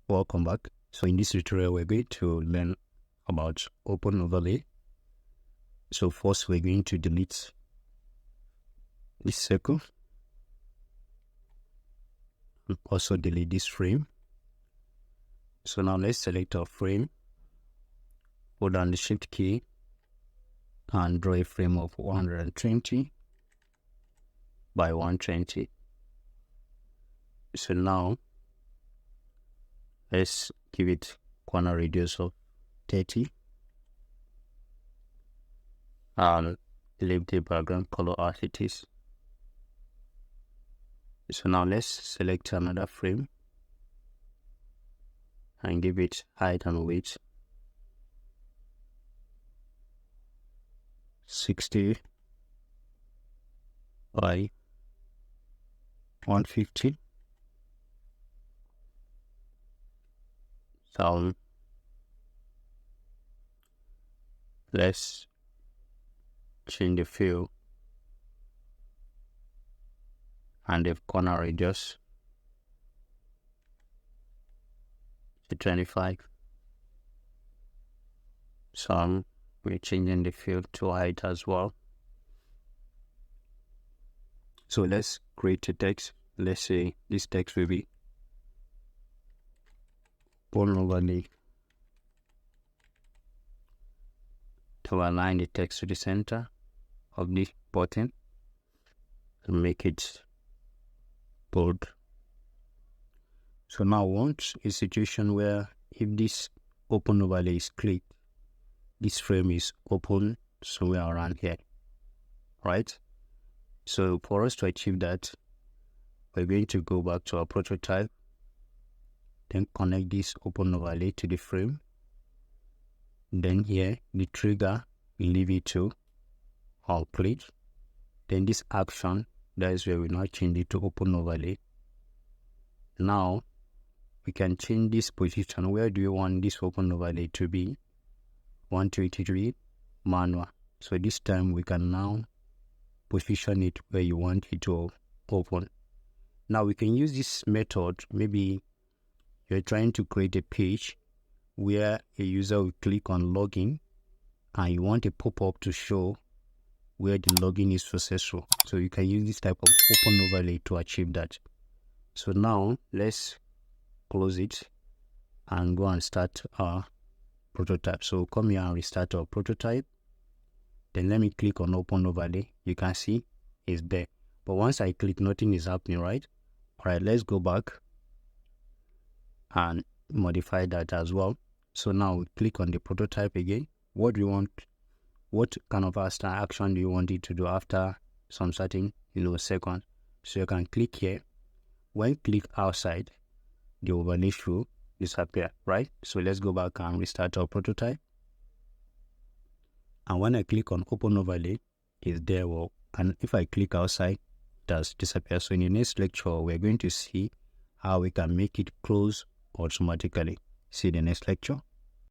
Welcome back. So in this tutorial, we're going to learn about open overlay. So first, we're going to delete this circle and also delete this frame. So now let's select our frame, hold down the shift key and draw a frame of 120 by 120. So now let's give it corner radius of 30 and leave the background color as it is. So now let's select another frame and give it height and weight 60 by 150. So let's change the fill and the corner radius to 25. So we're changing the fill to height as well. So let's create a text. Let's say this text will be open overlay to align the text to the center of the button and make it bold. So now we want a situation where if this open overlay is clicked, this frame is open somewhere around here, right? So for us to achieve that, we're going to go back to our prototype, then connect this open overlay to the frame. Then here, the trigger, we leave it to all click. Then this action, that is where we now change it to open overlay. Now, we can change this position. Where do you want this open overlay to be? 123 manual. So this time we can now position it where you want it to open. Now we can use this method. Maybe you're trying to create a page where a user will click on login and you want a pop-up to show where the login is successful. So you can use this type of open overlay to achieve that. So now let's close it and go and start our prototype. So come here and restart our prototype. Then let me click on open overlay. You can see it's there. But once I click, nothing is happening, right? All right, let's go back and modify that as well. So now we click on the prototype again. What do you want? What kind of action do you want it to do after some certain seconds? So you can click here. When click outside, the overlay should disappear, right? So let's go back and restart our prototype. And when I click on open overlay, it's there. Well, and if I click outside, it does disappear. So in the next lecture, we're going to see how we can make it close automatically. See the next lecture.